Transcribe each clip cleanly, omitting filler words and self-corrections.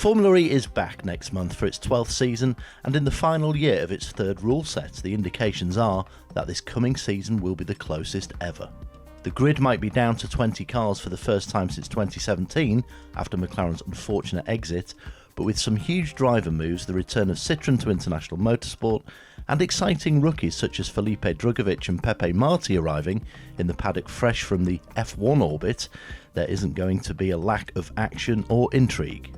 Formula E is back next month for its 12th season, and in the final year of its third rule set, the indications are that this coming season will be the closest ever. The grid might be down to 20 cars for the first time since 2017, after McLaren's unfortunate exit, but with some huge driver moves, the return of Citroën to international motorsport, and exciting rookies such as Felipe Drugovich and Pepe Marti arriving in the paddock fresh from the F1 orbit, there isn't going to be a lack of action or intrigue.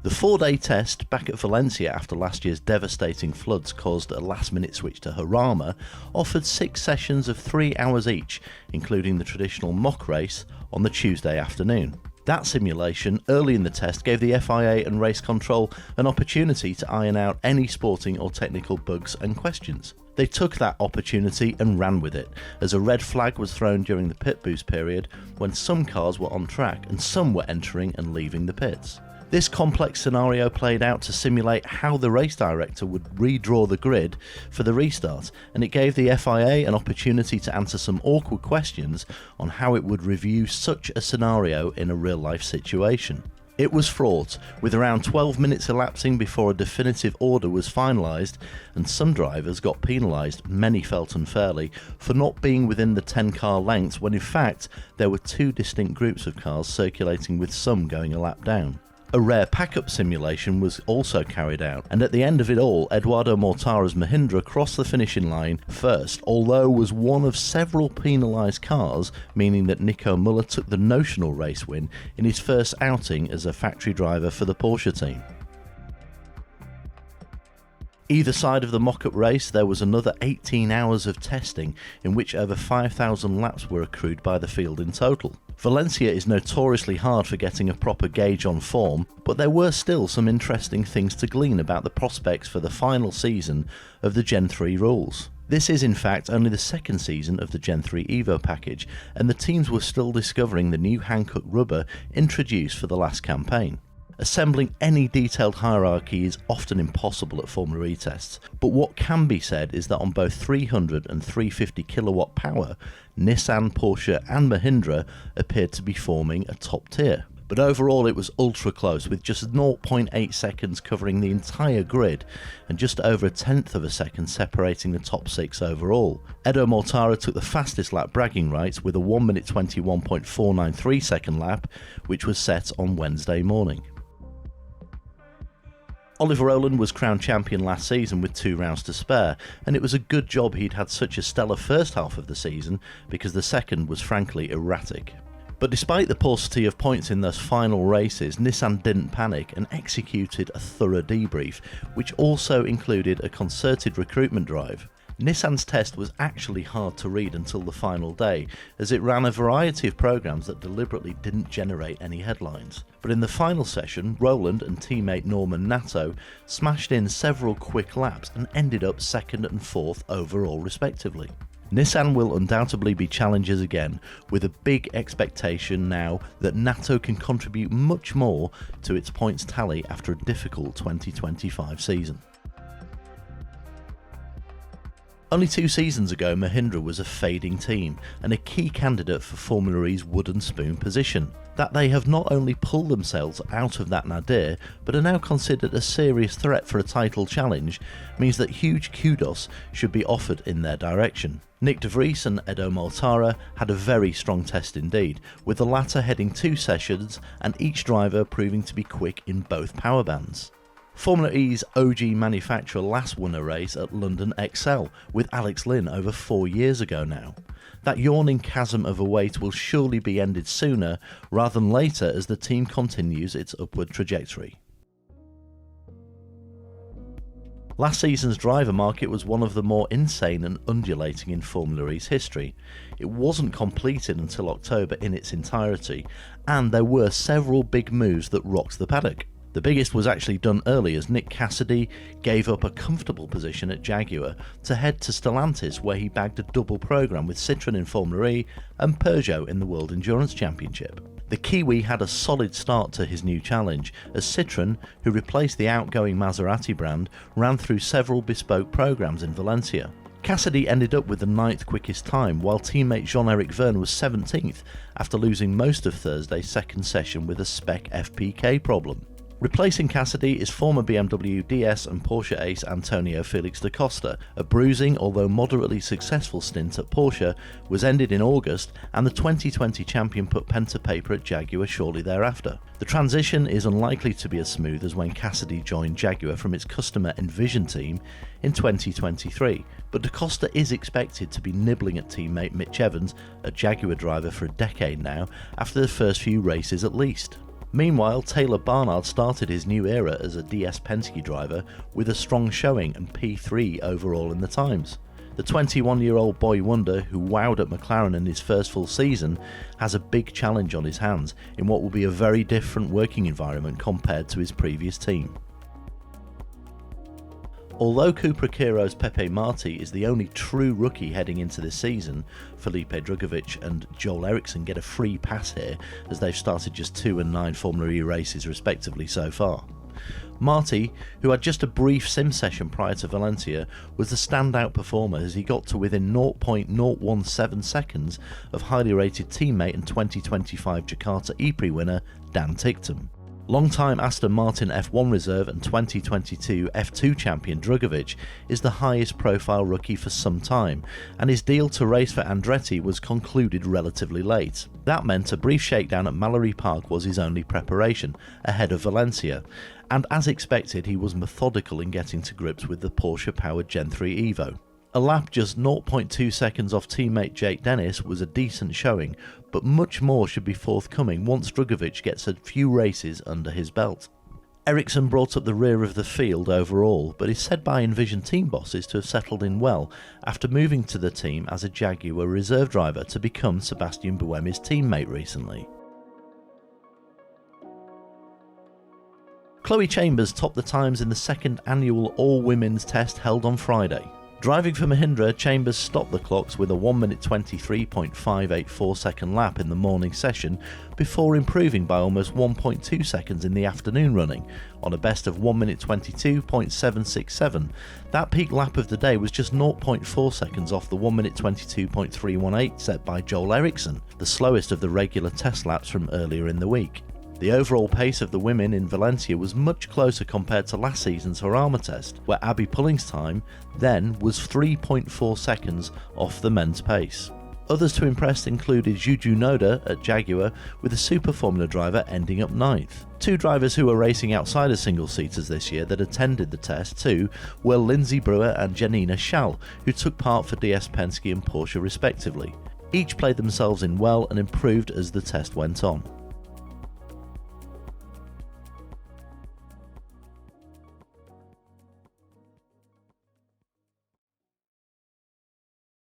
The 4-day test back at Valencia after last year's devastating floods caused a last-minute switch to Jarama offered 6 sessions of 3 hours each, including the traditional mock race on the Tuesday afternoon. That simulation early in the test gave the FIA and race control an opportunity to iron out any sporting or technical bugs and questions. They took that opportunity and ran with it, as a red flag was thrown during the pit boost period when some cars were on track and some were entering and leaving the pits. This complex scenario played out to simulate how the race director would redraw the grid for the restart, and it gave the FIA an opportunity to answer some awkward questions on how it would review such a scenario in a real-life situation. It was fraught, with around 12 minutes elapsing before a definitive order was finalised, and some drivers got penalised, many felt unfairly, for not being within the 10-car lengths when in fact there were 2 distinct groups of cars circulating, with some going a lap down. A rare pack-up simulation was also carried out, and at the end of it all, Eduardo Mortara's Mahindra crossed the finishing line first, although was one of several penalised cars, meaning that Nico Müller took the notional race win in his first outing as a factory driver for the Porsche team. Either side of the mock-up race, there was another 18 hours of testing, in which over 5,000 laps were accrued by the field in total. Valencia is notoriously hard for getting a proper gauge on form, but there were still some interesting things to glean about the prospects for the final season of the Gen 3 rules. This is in fact only the second season of the Gen 3 Evo package, and the teams were still discovering the new hand-cut rubber introduced for the last campaign. Assembling any detailed hierarchy is often impossible at Formula E tests, but what can be said is that on both 300 and 350 kilowatt power, Nissan, Porsche and Mahindra appeared to be forming a top tier. But overall it was ultra close, with just 0.8 seconds covering the entire grid and just over 1/10 of a second separating the top 6 overall. Edo Mortara took the fastest lap bragging rights with a 1 minute 21.493 second lap, which was set on Wednesday morning. Oliver Rowland was crowned champion last season with 2 rounds to spare, and it was a good job he'd had such a stellar first half of the season, because the second was frankly erratic. But despite the paucity of points in those final races, Nissan didn't panic and executed a thorough debrief, which also included a concerted recruitment drive. Nissan's test was actually hard to read until the final day, as it ran a variety of programs that deliberately didn't generate any headlines. But in the final session, Rowland and teammate Norman Nato smashed in several quick laps and ended up 2nd and 4th overall respectively. Nissan will undoubtedly be challengers again, with a big expectation now that Nato can contribute much more to its points tally after a difficult 2025 season. Only 2 seasons ago, Mahindra was a fading team and a key candidate for Formula E's wooden spoon position. That they have not only pulled themselves out of that nadir, but are now considered a serious threat for a title challenge, means that huge kudos should be offered in their direction. Nick de Vries and Edo Mortara had a very strong test indeed, with the latter heading 2 sessions and each driver proving to be quick in both power bands. Formula E's OG manufacturer last won a race at London XL with Alex Lynn over 4 years ago now. That yawning chasm of a wait will surely be ended sooner rather than later as the team continues its upward trajectory. Last season's driver market was one of the more insane and undulating in Formula E's history. It wasn't completed until October in its entirety, and there were several big moves that rocked the paddock. The biggest was actually done early, as Nick Cassidy gave up a comfortable position at Jaguar to head to Stellantis, where he bagged a double programme with Citroën in Formula E and Peugeot in the World Endurance Championship. The Kiwi had a solid start to his new challenge, as Citroën, who replaced the outgoing Maserati brand, ran through several bespoke programmes in Valencia. Cassidy ended up with the 9th quickest time, while teammate Jean-Eric Vergne was 17th after losing most of Thursday's second session with a spec FPK problem. Replacing Cassidy is former BMW DS and Porsche ace Antonio Felix da Costa. A bruising, although moderately successful stint at Porsche was ended in August, and the 2020 champion put pen to paper at Jaguar shortly thereafter. The transition is unlikely to be as smooth as when Cassidy joined Jaguar from its customer Envision team in 2023, but da Costa is expected to be nibbling at teammate Mitch Evans, a Jaguar driver for a decade now, after the first few races at least. Meanwhile, Taylor Barnard started his new era as a DS Penske driver with a strong showing and P3 overall in the times. The 21-year-old boy wonder, who wowed at McLaren in his first full season, has a big challenge on his hands in what will be a very different working environment compared to his previous team. Although Cupraquiro's Pepe Marti is the only true rookie heading into this season, Felipe Drugovich and Joel Eriksson get a free pass here as they've started just 2 and 9 Formula E races respectively so far. Marti, who had just a brief sim session prior to Valencia, was the standout performer as he got to within 0.017 seconds of highly rated teammate and 2025 Jakarta Ypres winner Dan Ticktum. Long-time Aston Martin F1 reserve and 2022 F2 champion Drugovich is the highest profile rookie for some time, and his deal to race for Andretti was concluded relatively late. That meant a brief shakedown at Mallory Park was his only preparation, ahead of Valencia, and as expected he was methodical in getting to grips with the Porsche-powered Gen 3 Evo. A lap just 0.2 seconds off teammate Jake Dennis was a decent showing, but much more should be forthcoming once Drugovich gets a few races under his belt. Ericsson brought up the rear of the field overall, but is said by Envision team bosses to have settled in well after moving to the team as a Jaguar reserve driver to become Sebastian Buemi's teammate recently. Chloe Chambers topped the times in the second annual all-women's test held on Friday. Driving for Mahindra, Chambers stopped the clocks with a 1 23.584 second lap in the morning session before improving by almost 1.2 seconds in the afternoon running, on a best of 1 22.767. That peak lap of the day was just 0.4 seconds off the 1 22.318 set by Joel Eriksson, the slowest of the regular test laps from earlier in the week. The overall pace of the women in Valencia was much closer compared to last season's Jarama test, where Abby Pulling's time then was 3.4 seconds off the men's pace. Others to impress included Juju Noda at Jaguar, with the Super Formula driver ending up 9th. Two drivers who were racing outside of single-seaters this year that attended the test too were Lindsay Brewer and Janina Schall, who took part for DS Penske and Porsche respectively. Each played themselves in well and improved as the test went on.